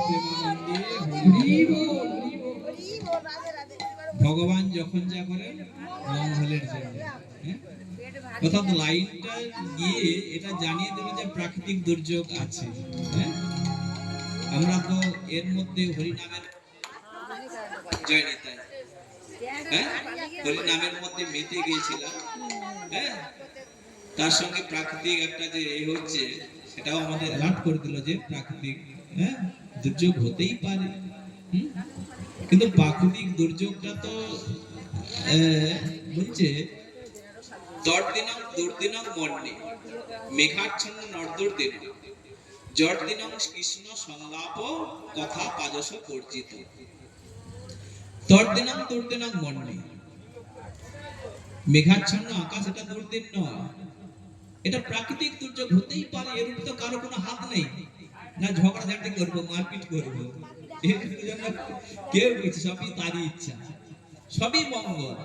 প্রেমানন্দে হরি বল। ভগবান যখন যা করেন মঙ্গলের জন্য, অর্থাৎ লাইনটা গিয়ে এটা জানিয়ে দিল যে প্রাকৃতিক দুর্যোগ আছে। আমরা তো এর মধ্যে হরিনামের জয় নিতাই, হরিনামের মধ্যে মেতে গিয়েছিলাম। তার সঙ্গে প্রাকৃতিক একটা যে হচ্ছে সেটাও আমাদের অ্যালার্ট করে দিল যে প্রাকৃতিক দুর্যোগ হতেই পারে। কিন্তু প্রাকৃতিক দুর্যোগটা তো বলছে দর্দিনং দুর্দিনং মর্ণে মেঘাচ্ছন্ন নর্দুর্দিন জর্দিনং কৃষ্ণ সংলাপ কথা পাজস পরিচিত। দর্দিনং দুর্দিনং মর্ণে মেঘাচ্ছন্ন আকাশ, এটা দুর্দিন নয়, এটা প্রাকৃতিক দুর্যোগ হতেই পারে। এর উপর তো কারো কোনো হাত নেই, না ঝগড়াঝাটি করবো, মারপিট করবো, কেউ কিছু, সবই তারই ইচ্ছা, সবই মঙ্গল।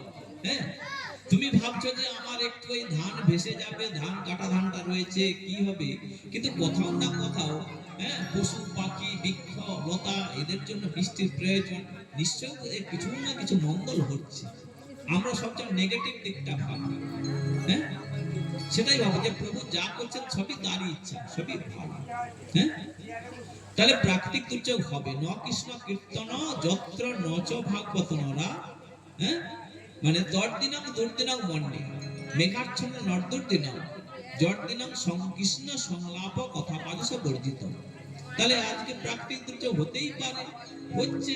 তুমি ভাবছো যে আমার একটু ওই ধান ভেসে যাবে, ধান কাটা ধানটা রয়েছে, কি হবে? কিন্তু কোথাও না কোথাও পশু পাখি বৃক্ষ লতা এদের জন্য বৃষ্টির প্রয়োজন, নিশ্চয়ই কিছু না কিছু মঙ্গল হচ্ছে। আমরা সবচেয়ে নেগেটিভ দিকটা ভাবি, সেটাই ভাবো যে প্রভু যা করছেন সবই তারই ইচ্ছা, সবই ভালো। তাহলে প্রাকৃতিক দুর্যোগ হবে। ন কৃষ্ণ কীর্তন যত্র নচ ভাগবত নরা, মানে দর্দিনং দুর্দিনং মন্ডে মেঘাচ্ছন্ন নর্দুর্দিনং জর্দিনং কৃষ্ণ সংলাপ কথা পাজস বর্জিত। তাহলে আজকে প্রাকৃতিক দুর্যোগ হতেই পারে, হচ্ছে।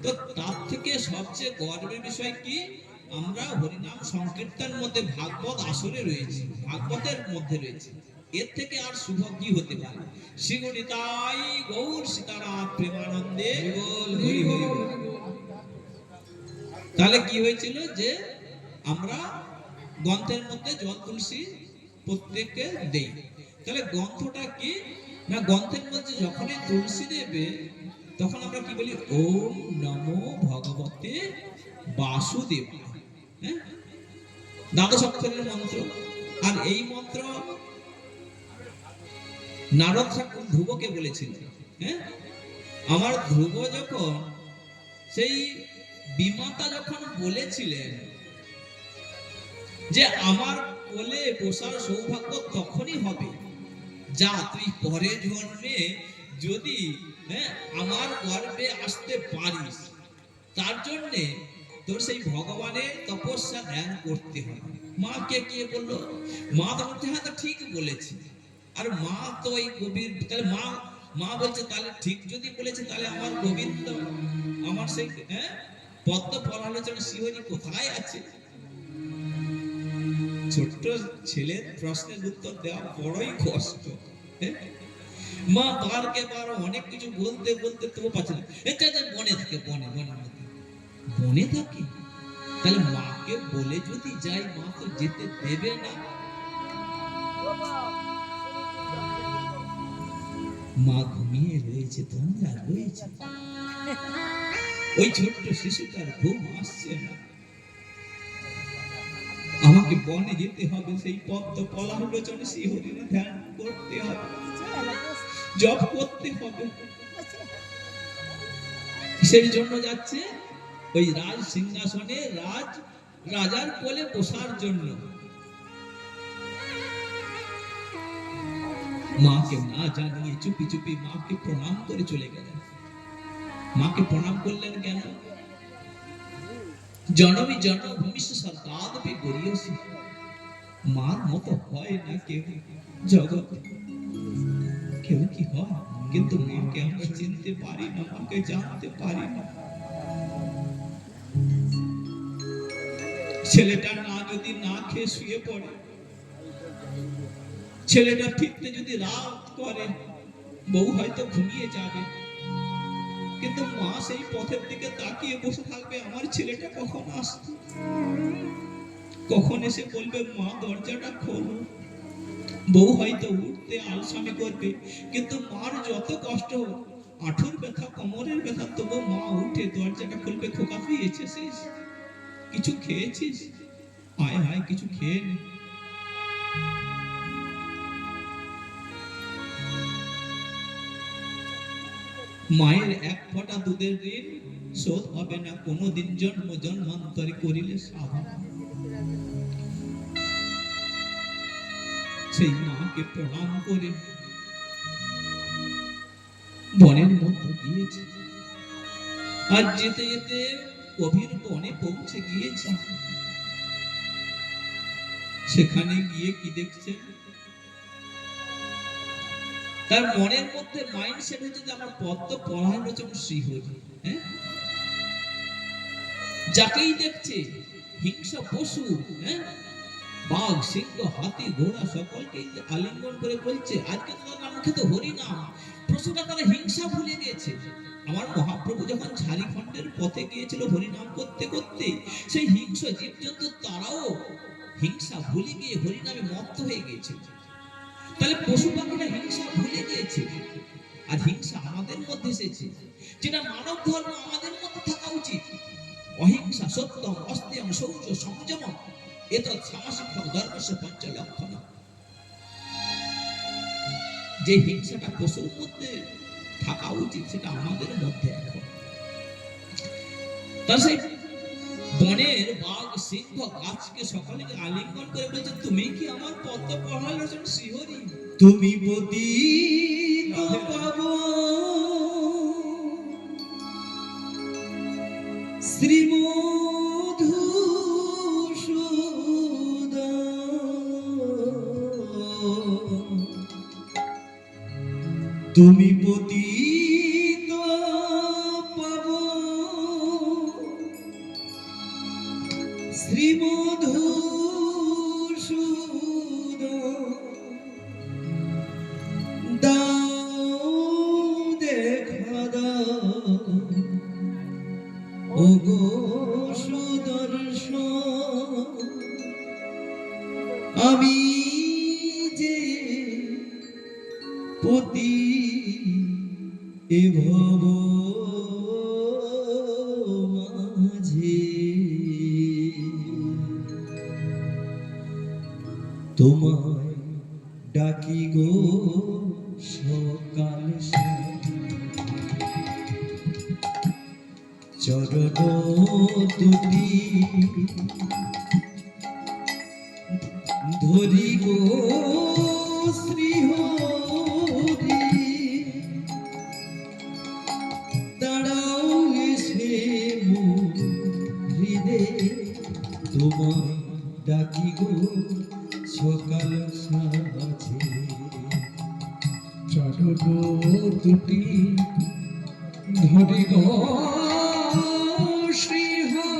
তো তার থেকে সবচেয়ে গর্বের বিষয় কি? আমরা হরিনাম সংকীর্তন মধ্যে ভাগবত আসরে রয়েছে, ভাগবতের মধ্যে রয়েছে। এর থেকে আর শুভ কি হতে পারে? শ্রী গণিতাই গৌর সীতারাম প্রেমানন্দে হরি হরি বল। তাহলে কি হয়েছিল যে আমরা গ্রন্থের মধ্যে জল তুলসী প্রত্যেককে দেই। তাহলে গ্রন্থটা কি না, গ্রন্থের মধ্যে যখনই তুলসী দেবে তখন আমরা কি বলি? ওম নমো ভগবতে বাসুদেব, দ্বাদশ অক্ষরের মন্ত্র। আর এই মন্ত্র নারদ ঠাকুর ধ্রুবকে বলেছিলেন। আমার ধ্রুব যখন সেই বিমাতা যখন বলেছিলেন যে আমার কোলে বসার সৌভাগ্য তখনই হবে যা তুই পরের জন্মে যদি আমার গর্ভে আসতে পারিস, তার জন্যে তোর সেই ভগবানের তপস্যা ধ্যান করতে হবে। মাকে কে বললো? মা তো বলছে হ্যাঁ তো ঠিক বলেছে। আর মা তো ওই গোবিন্দ, তাহলে মা বলছে তাহলে ঠিক যদি বলেছে তাহলে আমার গোবিন্দ, আমার সেই পদ্ম ফলালোচনা শ্রীহরি কোথায় আছে? ছোট্ট ছেলের প্রশ্নের উত্তর দেওয়া বড়ই কষ্ট। মা বারকে বার অনেক কিছু বলতে বলতে তবু পাচ্ছে না। বনে থাকে, বনে বনে থাকে। তাহলে মাকে বলে যদি যাই, মা তো যেতে দেবে না। মা ঘুমিয়ে রয়েছে, তোমরা রয়েছে, ওই ছোট্ট শিশুটার ঘুম আসছে না। আমাকে বনে যেতে হবে, সেই পদ্ম ফলালোচনা শ্রীহরির ধ্যান করতে হবে, জপ করতে হবে। সেই জন্য যাচ্ছে ওই রাজ সিংহাসনে রাজার কোলে বসার জন্য। মাকে না জানিয়ে চুপি চুপি মাকে প্রণাম করে চলে গেলেন। মাকে প্রণাম করলেন কেন? জনমী জন্মভূমি সরকার গড়িয়েছি, মার মতো হয় না কেউ জগৎ, কেউ কি হয়? কিন্তু মাকে আমরা চিনতে পারি না, মাকে জানতে পারি না। ছেলেটা যদি না খেয়ে শুয়ে পড়ে, ছেলেটা ফিরতে যদি রাত করে, বউ হয়তো ঘুমিয়ে যাবে, কিন্তু মা সেই পথের দিকে তাকিয়ে বসে থাকবে, আমার ছেলেটা কখন আসবে, কখন এসে বলবে মা দরজাটা খোলো। বউ হয়তো উঠতে আলসামি করবে, কিন্তু মার যত কষ্ট হোক, আঁঠুর ব্যথা, কোমরের ব্যথা, তবু মা উঠে দরজাটা খুলবে। খোকা তুই এসেছিস, কিছু খেয়েছিস? আয় আয় কিছু খেয়ে নে। মায়ের এক ফোঁটা দুধের ঋণ শোধ হবে না কোনোদিন, জন্ম জন্মান্তরে করিলে সাধন। সেই মাকে প্রণাম করে বনের মধ্যে গিয়েছে। আর যেতে যেতে গভীর বনে পৌঁছে গিয়েছে। সেখানে গিয়ে কি দেখছেন, তার মনের মধ্যে মাইন্ডসেট হচ্ছে যে আমার পদ্ম পরায়ণ যেমন শ্রীহরি। হ্যাঁ, যাকেই দেখছে হিংসা পশু, হ্যাঁ, বাঘ সিংহ হাতি ঘোড়া সকলকে আলিঙ্গন করে বলছে আজকে তো তার মুখে তো হরি নাম। পশুটা তারা হিংসা ভুলে গিয়েছে। আমার মহাপ্রভু যখন ঝাড়িখণ্ডের পথে গিয়েছিল হরিনাম করতে করতে, সেই হিংস্র জীবজন্তু তারাও হিংসা ভুলে গিয়ে হরিনামে মত্ত হয়ে গিয়েছে। তাহলে পশু পাখিরা হিংসা ভুলে গিয়েছে, আর হিংসা আমাদের মধ্যে এসেছে। যেটা মানব ধর্ম আমাদের মধ্যে থাকা উচিত। অহিংসা সত্যম অস্তেয়ম শৌচ সংযমম এতৎ সামাসিকম ধর্মস্য পঞ্চ লক্ষণ। যে হিংসাটা পশুর মধ্যে থাকা উচিত সেটা আমাদের মধ্যে এখন। তার সেই বনের বাঘ সিংহ গাছকে সকলকে আলিঙ্গন করে বলছে তুমি কি আমার পদ্ম পড়াল শ্রীহরি? তুমি পতিত পাবন শ্রীমধুসূদন, তুমি পতিত পাবন শ্রীমধুসূদন, দাও দেখা দাও ওগো সুদর্শন, আমি যে পতি এ ভব মাঝে, তোমায় ডাকি গো সকাল চরণ দুটি ধরি গো শ্রীহরি, দাঁড়াও এসে মোর হৃদয়ে, তোমায় ডাকি গো সকাল সাজে। চরণ দুটি ধরি গো শ্রীহরি,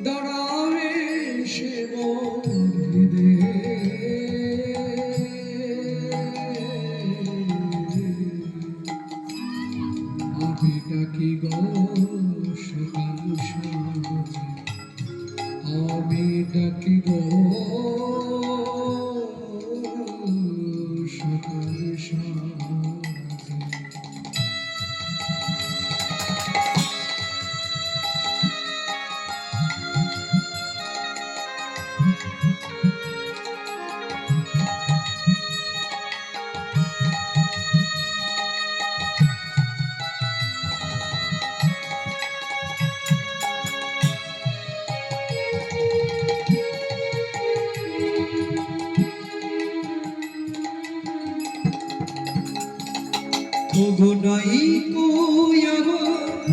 দাঁড়াবে সে মোর হৃদয়ে, আমি ডাকি গো সকাল সাজে, আমি ডাকি গো সকাল সাজে। ওগো নাই কই আমার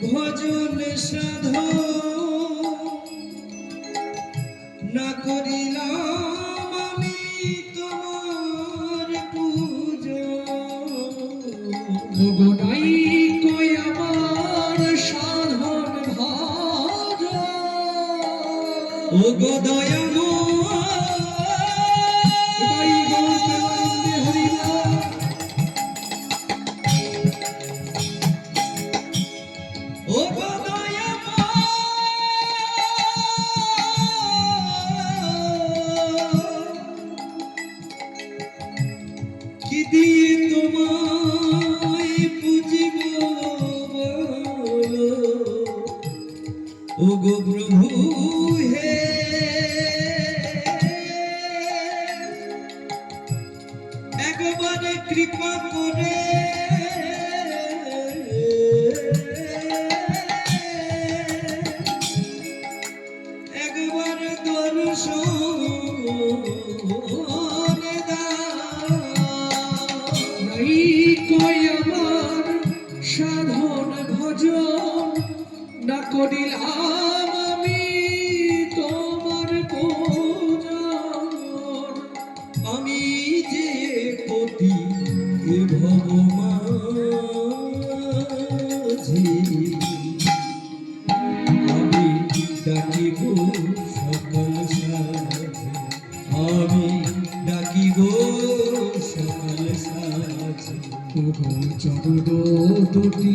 ভজন সাধন, না করিলাম আমি তোমার পূজন। ওগো নাই কই আমার সাধন ভজন, ওগো দয়াময় কি দিয়ে তোমায় পুজিব বলো, ওগো প্রভু হে, একবারে কৃপা করে একবার দর্শন নাই কই আমার সাধন ভজন না করিলাম আমি তোমার পূজন। আমি যে পতি ভবমাঝি আমি ডাকিব সকল সাথে আমি ডাকিব সকল সাথে ওগো জগদ দুটি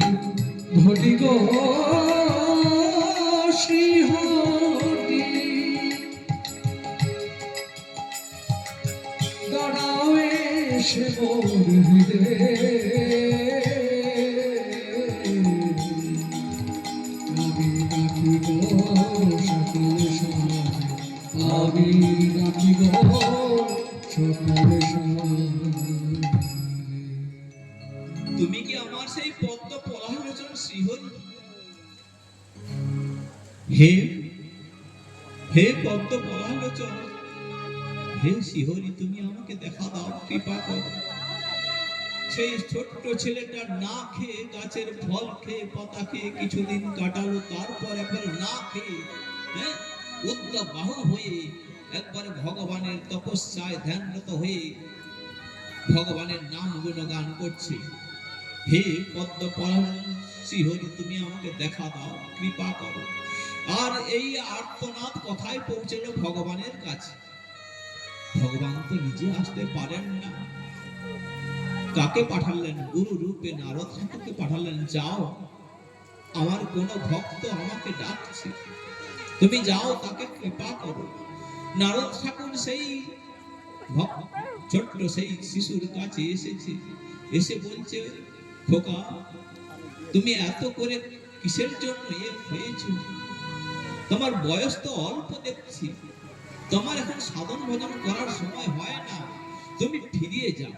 ঘটি গো শ্রীহরি দাঁড়াও এসে মোর হৃদয়ে আমি রাখিব সকল সমাজে আমি রাখিব সকল সমাজে। তুমি কি আমার সেই পদ্ম পলালোচন শ্রীহরি? হে হে পদ্ম পলালোচন, হে শ্রীহরি, তুমি আমাকে দেখা দাও, কৃপা করো। সেই ছোট্ট ছেলেটা না খেয়ে, গাছের ফল খেয়ে, পাতা খেয়ে কিছুদিন কাটালো, তারপর একবার না খেয়ে উদ্যবাহু হয়ে একবার ভগবানের তপস্যায় ধ্যানরত হয়ে ভগবানের নাম গুণগান করছে। হে পদ্ম পলালোচন শ্রীহরি, তুমি আমাকে দেখা দাও, কৃপা করো। আর এই আর্তনাদ কথায় পৌঁছলো ভগবানের কাছে। ভগবান তো নিজে আসতে পারেন না, কাকে পাঠালেন? গুরু রূপে নারদ ঠাকুরকে পাঠালেন, যাও, আমার কোন ভক্ত আমাকে ডাকছে, তুমি যাও, তাকে কৃপা করো। নারদ ঠাকুর সেই ছোট্ট সেই শিশুর কাছে এসেছে, এসে বলছে, খোকা, তুমি এত করে কিসের জন্য হয়েছো? তোমার বয়স তো অল্প দেখছি, তোমার এখন সাধন ভজন করার সময় হয় না, তুমি ফিরিয়ে যাও।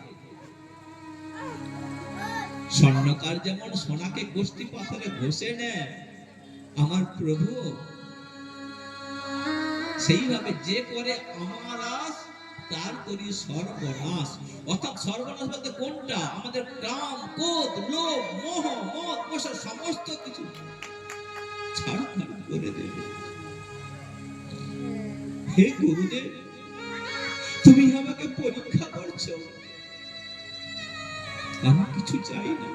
স্বর্ণকার যেমন সোনাকে গোষ্ঠী পাথরে ঘষে নেয়, আমার প্রভু সেইভাবে যে করে আমার আশ তার করি সর্বনাশ। অর্থাৎ সর্বনাশ বলতে কোনটা? আমাদের কাম, ক্রোধ, লোভ, মোহ, মদ, মশা সমস্ত কিছু ছাড়খাড় করে দেবে। হে গুরুদেব, তুমি আমাকে পরীক্ষা করছো, আমি কিছু চাই না,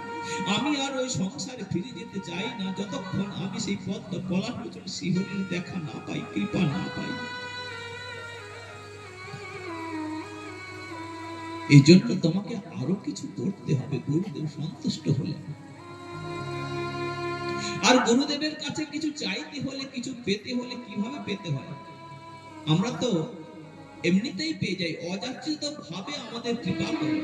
আমি আর ওই সংসারে ফিরে যেতে চাই না যতক্ষণ আমি সেই পদ্ম পলালোচন শ্রীহরির দেখা না পাই, কৃপা না পাই। এই জন্য তোমাকে আরো কিছু করতে হবে। গুরুদেব সন্তুষ্ট হলেন। আর গুরুদেবের কাছে কিছু চাইতে হলে, কিছু পেতে হলে কিভাবে পেতে হয়? আমরা তো এমনিতেই পেয়ে যাই, অযাচিত ভাবে আমাদের কৃপা করে।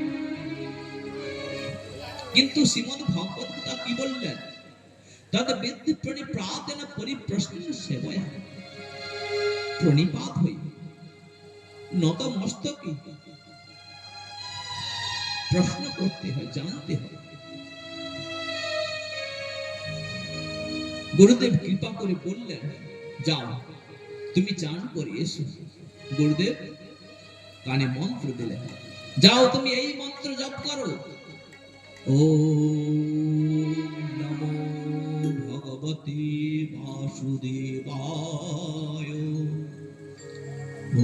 কিন্তু শ্রীমদ ভগবত গীতা কি বললেন? তদ বিদ্ধি প্রণিপ্রাতেন পরিপ্রশ্ন সেবয়া, প্রণিপাত হই নত মস্তকে প্রশ্ন করতে হয়, জানতে হয়। গুরুদেব কৃপা করে বললেন, যাও, তুমি চান করে এসো। গুরুদেব কানে মন্ত্র দিলেন, যাও, তুমি এই মন্ত্র জপ করো। ওম নমো ভগবতে বাসুদেবায়,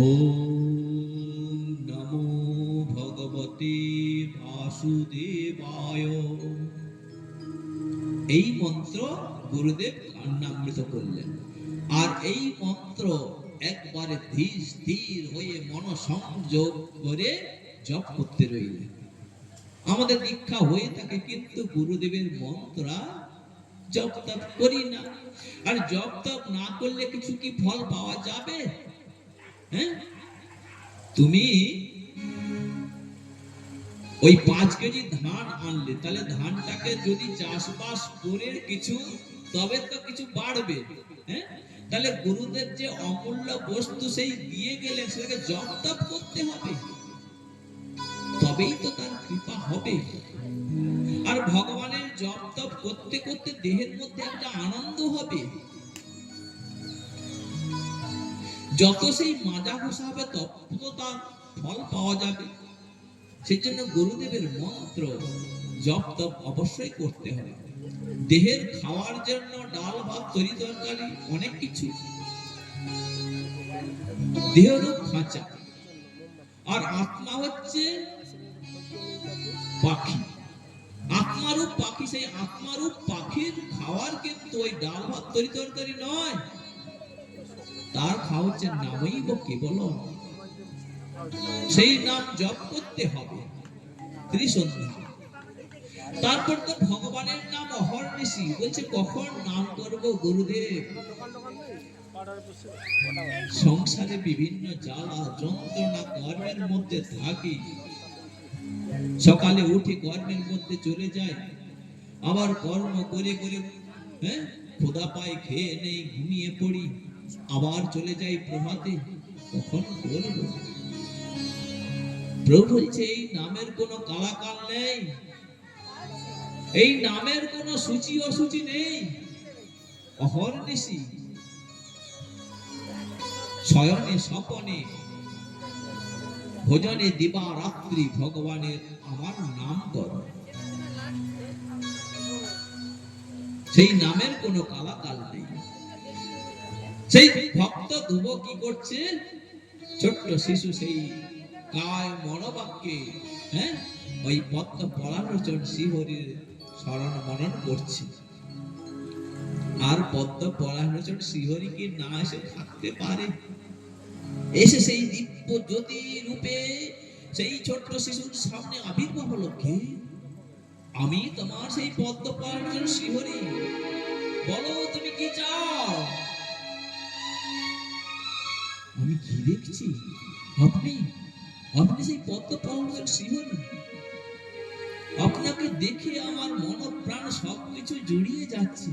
ওম নমো ভগবতে বাসুদেবায়। এই মন্ত্র গুরুদেব কর্ণামৃত করলেন। আর এই মন্ত্র একবারে ধীর স্থির হয়ে মনসংযোগ করে জপ করতে রইলেন। আমাদের দীক্ষা হয়ে থাকে, কিন্তু গুরুদেবের মন্ত্র জপ তপ করি না। আর জপ তপ না করলে কিছু কি ফল পাওয়া যাবে? হ্যাঁ, তুমি ওই 5 কেজি ধান আনলে, তাহলে ধানটাকে যদি চাষবাস করে কিছু, তবে তো কিছু বাড়বে। হ্যাঁ, তাহলে গুরুদেব যে অমূল্য বস্তু সেই দিয়ে গেলেন, সেটাকে জপ তপ করতে হবে, তবে তবেই তো তার কৃপা হবে। আর ভগবানের জপ তপ করতে করতে দেহের মধ্যে একটা আনন্দ হবে। যত সেই মাজা ঘষা হবে তত তার ফল পাওয়া যাবে। সেই জন্য গুরুদেবের মন্ত্র জপ তপ অবশ্যই করতে হবে। দেহের খাওয়ার জন্য ডাল ভাত তরি তরকারি অনেক কিছু, দেহরূপ খাঁচা, আর আত্মা হচ্ছে পাখি, আত্মারূপ পাখি। সেই আত্মারূপ পাখির খাওয়ার কিন্তু ওই ডাল ভাত তরি তরকারি নয়, তার খাওয়া হচ্ছে নামই কেবল। সেই নাম জপ করতে হবে ত্রিসন্ধ্যা। তারপর তো ভগবানের নাম অহর্নিশি। বলছে কখন নাম করব গুরুদেব, সংসারে বিভিন্ন জ্বালা যন্ত্রণা কর্মের মধ্যে থাকি, সকালে উঠে কর্মের মধ্যে চলে যায়, আবার কর্ম করে করে ক্ষুধা পাই, খেয়ে নেই, ঘুমিয়ে পড়ি, আবার চলে যাই প্রভাতে, কখন করবো? প্রভু বলছে এই নামের কোনো কালাকাল নেই, এই নামের কোনো সূচি অসুচি নেই। অহর্নিশি শয়নে স্বপনে ভোজনে দিবা রাত্রি ভগবানের আমার নাম কর। সেই নামের কোনো কালাকাল নেই। সেই ভক্ত ধ্রুব কি করছে? ছোট্ট শিশু সেই কায় মনোবাক্যে ওই পদ্ম পরালোচন শ্রীহরির স্মরণ মনন করছে। আর পদ্ম পরালোচন শ্রীহরি কি না এসে থাকতে পারে? এসে সেই দিব্য জ্যোতি রূপে সেই ছোট্ট শিশুর সামনে আবির্ভাব হলো। কে? আমি তোমার সেই পদ্ম পরালোচন শ্রীহরি, বলো তুমি কি চাও? আমি কি দেখছি? আপনি আপনি সেই পদ্ম পরালোচন শ্রীহরি। আপনাকে দেখে আমার মন প্রাণ সবকিছু জড়িয়ে যাচ্ছে।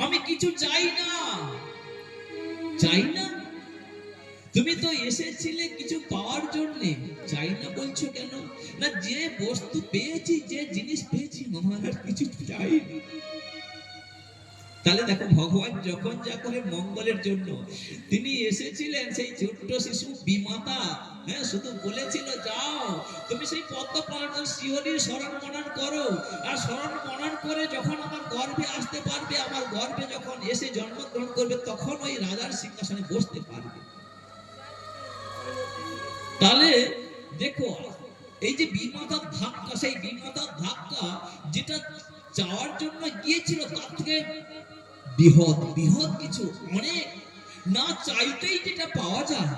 আমি কিছু চাই না, চাই না। তুমি তো এসেছিলে কিছু পাওয়ার জন্য, চাই না বলছো কেন? না, যে বস্তু পেয়েছি, যে জিনিস পেয়েছি, আমার আর কিছু চাই না। তাহলে দেখো, ভগবান যখন যা করে মঙ্গলের জন্য, তিনি এসেছিলেন সেই ছোট্ট শিশু বিমাতা, শুধু বলেছিল যাও তুমি সেই পদ্ম পরালোচন শ্রীহরির স্মরণ মনন করো, আর স্মরণ মনন করে যখন আমার গর্ভে আসতে পারবে, আমার গর্ভে যখন এসে জন্মগ্রহণ করবে, তখন ওই রাজার সিংহাসনে বসতে পারবে। তাহলে দেখো, এই যে বিমাতার ধাক্কা, সেই বিমাতার ধাক্কা যেটা চাওয়ার জন্য গিয়েছিল, তার থেকে বৃহৎ বৃহৎ কিছু অনেক না চাইতেই যেটা পাওয়া যায়।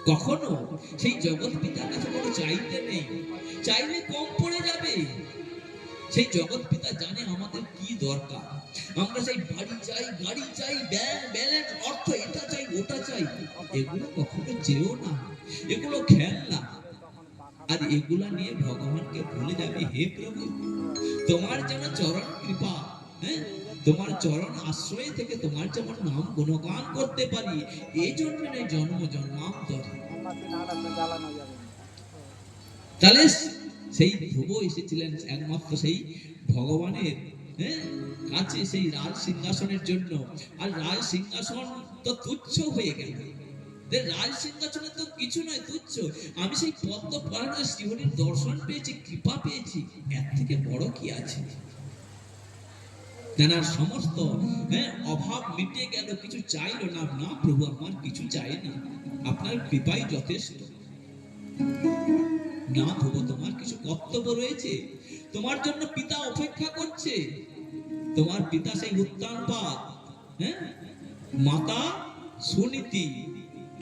কখনো সেই জগৎ পিতার কাছে কোনো চাইতে নেই, চাইলে কম পড়ে যাবে। সেই জগৎ পিতা জানে আমাদের কি দরকার। আমরা সেই বাড়ি চাই, গাড়ি চাই, ব্যালেন্স, অর্থ, এটা চাই, ওটা চাই। এগুলো কখনো চেয়েও না, এগুলো খেলনা। আর এগুলা নিয়ে ভগবানকে ভুলে যাবে। হে প্রভু, তোমার যেন চরণ কৃপা, তোমার চরণ আশ্রয় থেকে তোমার যেমন নাম গুণগান করতে পারি, এই জন্য জন্ম জন্মান্তর। তাহলে সেই ধ্রুব এসেছিলেন একমাত্র সেই ভগবানের কাছে, সেই রাজ সিংহাসনের জন্য। আর রাজ সিংহাসন তো তুচ্ছ হয়ে গেল। রাজ সিংহাসনে তো কিছু নয়, তুচ্ছ। আমি সেই পদ্ম পরালোচন শ্রীহরির দর্শন পেয়েছি, কৃপা পেয়েছি, এর থেকে বড় কি আছে? তেনার সমস্ত অভাব মিটে গেল, কিছু চাইল না। না প্রভু, আমার কিছু চাই না, আপনার কৃপাই যথেষ্ট। না ধ্রুব, তোমার কিছু কর্তব্য রয়েছে, তোমার জন্য পিতা অপেক্ষা করছে। তোমার পিতা সেই উত্তানপাদ, মাতা সুনীতি,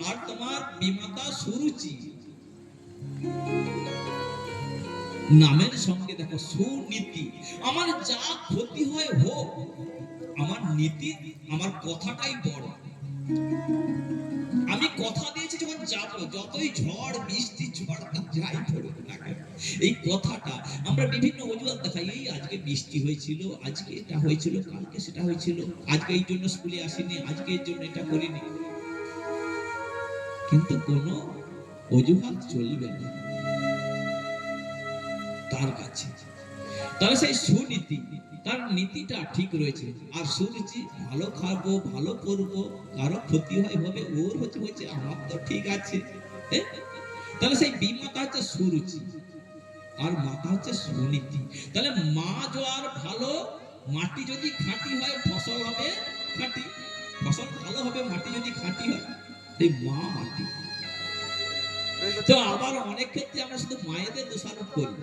আর তোমার বিমাতা সুরুচি। নামের সঙ্গে দেখো সুনীতি। আমার যা ক্ষতি হয় হোক, আমার নীতি, আমার কথাটাই বড়। আমি কথা দিয়েছি যখন যাব, যতই ঝড় বৃষ্টি ঝড় যাই পড়ুক না কেন, এই কথাটা আমরা বিভিন্ন অজুহাত দেখাই। এই আজকে বৃষ্টি হয়েছিল, আজকে এটা হয়েছিল, কালকে সেটা হয়েছিল, আজকে এই জন্য স্কুলে আসিনি, আজকে এর জন্য এটা করিনি। কিন্তু কোনো অজুহাত চলবে না। তার কাছে। তাহলে সেই সুনীতি, তার নীতিটা ঠিক রয়েছে। আর সুরুচি, ভালো খাবো, ভালো করবো, কারো ক্ষতি হয় হবে, ওর হচ্ছে আমার তো ঠিক আছে। তাহলে সেই বিমাতা হচ্ছে সুরুচি, আর মাতা হচ্ছে সুনীতি। তাহলে মা জোয়ার ভালো, মাটি যদি খাঁটি হয় ফসল হবে খাঁটি, ফসল ভালো হবে মাটি যদি খাঁটি হয়, সেই মা মাটি। তো আবার অনেক ক্ষেত্রে আমরা শুধু মায়েদের দোষারোপ করি,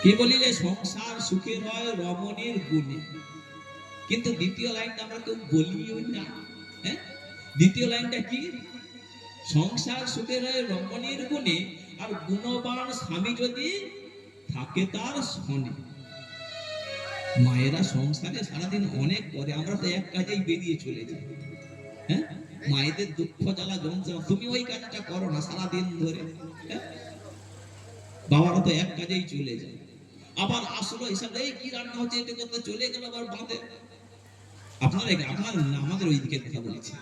কি বলি যে সংসার সুখের হয় রমণীর গুণে, কিন্তু দ্বিতীয় লাইনটা আমরা কেউ বলিও না। দ্বিতীয় লাইনটা কি? সংসার সুখের হয় রমণীর গুণে, আর গুণবান স্বামী যদি থাকে তার শনে। মায়েরা সংসারে সারাদিন অনেক করে, আমরা তো এক কাজেই বেরিয়ে চলে যাই। মায়েদের দুঃখ জ্বালা যন্ত্রণা, তুমি ওই কাজটা করো না সারাদিন ধরে। বাবারা তো এক কাজেই চলে যায়, আবার আসলো হিসাব, এই কি রান্না হচ্ছে এটা করতে চলে গেল আবার বাঁধে। আপনার আমাদের ওই দিকে কথা বলেছি,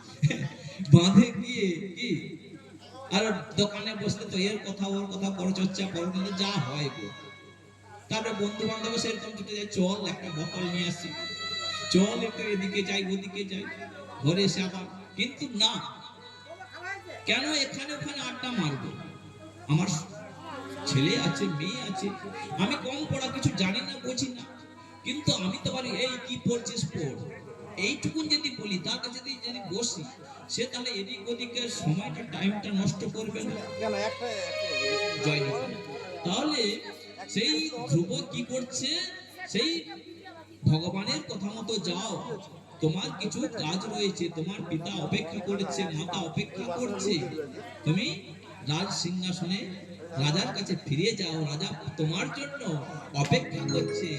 বাঁধে গিয়ে কি আর দোকানে বসতে তো এর কথা ওর কথা পরচর্চা করো, যা হয় গো। তারপরে বন্ধু বান্ধব সেরকম ছুটে যায়, চল একটা বোতল নিয়ে আসি, চল একটু এদিকে যাই ওদিকে যাই, ঘরে এসে আবার। কিন্তু না, কেন এখানে ওখানে আড্ডা মারবো? আমার ছেলে আছে, মেয়ে আছে, আমি কম পড়া কিছু জানি না বুঝি না, কিন্তু আমি তো পারি, এই কি পড়ছিস পড়, এইটুকুন যদি বলি, তার কাছে যদি বসি, সে তাহলে এদিক ওদিকের সময়টা টাইমটা নষ্ট করবে না। তাহলে সেই ধ্রুব কি করছে, সেই ভগবানের কথা মতো যাও, তোমার কিছু কাজ রয়েছে, তোমার পিতা অপেক্ষা করছে, মাতা অপেক্ষা করছে, তুমি রাজ সিংহাসনে রাজার কাছে ফিরে যাও, রাজা তোমার জন্য অপেক্ষা করছে।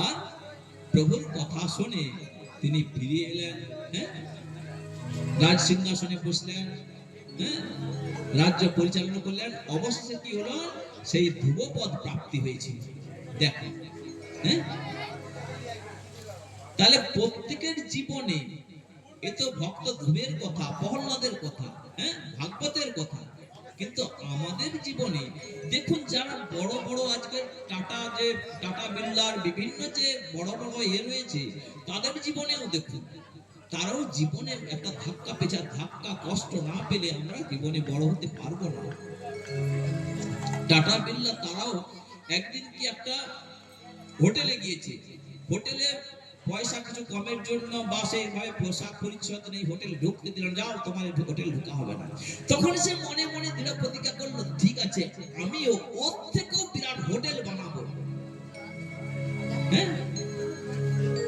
আর প্রভুর কথা শুনে তিনি ফিরে এলেন, রাজ সিংহাসনে বসলেন, রাজ্য পরিচালনা করলেন। অবশেষে কি হলো, সেই ধ্রুবপদ প্রাপ্তি হয়েছিল। দেখো, তাহলে প্রত্যেকের জীবনে, এ তো ভক্ত ধ্রুবের কথা, প্রহ্লাদের কথা, ভাগবতের কথা, কিন্তু আমাদের জীবনে দেখুন, যারা বড় বড় আজকে টাটা বিড়লার বিভিন্ন যে বড় বড় রয়েছে, তাদের জীবনেও দেখুন, তারাও জীবনে একটা ধাক্কা পেঁচা, ধাক্কা কষ্ট না পেলে আমরা জীবনে বড় হতে পারবো না। টাটা বিড়লা তারাও একদিন কি একটা হোটেলে গিয়েছে, হোটেলে পয়সা কিছু কমের জন্য বা সেইভাবে পোশাক পরিচ্ছদ নেই, হোটেলে ঢুকতে দিল, যাও তোমার হোটেল ঢুকা হবে না। তখন সে মনে মনে দৃঢ় প্রতিজ্ঞা করলো, ঠিক আছে, আমিও ওর থেকেও বিরাট হোটেল বানাবো।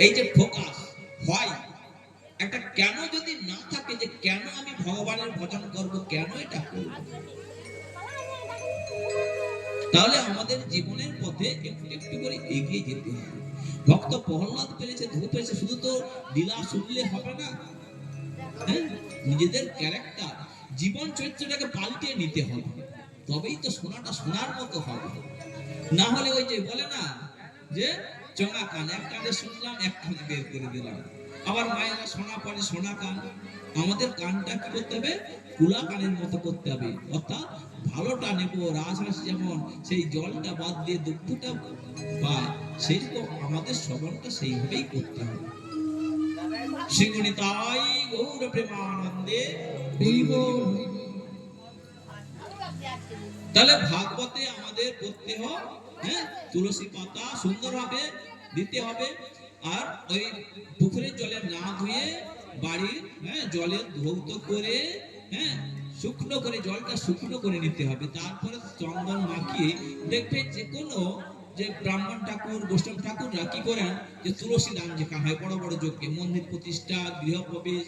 এই যে ফোকাস হয় একটা, কেন যদি না থাকে, যে কেন আমি ভগবানের ভজন করব, কেন এটা করব, তাহলে আমাদের জীবনের পথে একটু একটু করে এগিয়ে যেতে হবে। ভক্ত প্রহ্লাদ পেরেছে, ধ্রুব পেরেছে, শুধু তো লীলা শুনলে হবে না, নিজেদের ক্যারেক্টার, জীবন চরিত্রটাকে পাল্টে নিতে হবে, তবেই তো শোনাটা শোনার মতো হবে। না হলে ওই যে বলে না যে চোঙা কান, এক কানে শুনলাম এক কানে বের করে দিলাম। আবার মায়েরা শোনা পড়ে শোনা কান, আমাদের কানটা কি করতে হবে, কুলা কানের মতো করতে হবে, অর্থাৎ ভালোটা নেব, রাজহাঁস যেমন সেই জলটা বাদ দিয়ে দুঃখটা পায়, সেই তো আমাদের শ্রবণটা সেইভাবেই করতে হবে। শ্রীগুণিতাই গৌর প্রেমানন্দে। তাহলে ভাগবতে আমাদের করতে হবে, তুলসী পাতা সুন্দরভাবে দিতে হবে, আর ওই পুকুরের জলে না ধুয়ে বাড়ির জলে ধৌত করে, শুকনো করে, জলটা শুকনো করে নিতে হবে। তারপরে চন্দন মাখিয়ে দেখবে, যে কোনো যে ব্রাহ্মণ ঠাকুর, বৈষ্ণব ঠাকুররা কি করেন, যে তুলসী দান যেখানে হয় বড় বড় যজ্ঞে, মন্দির প্রতিষ্ঠা, গৃহপ্রবেশ,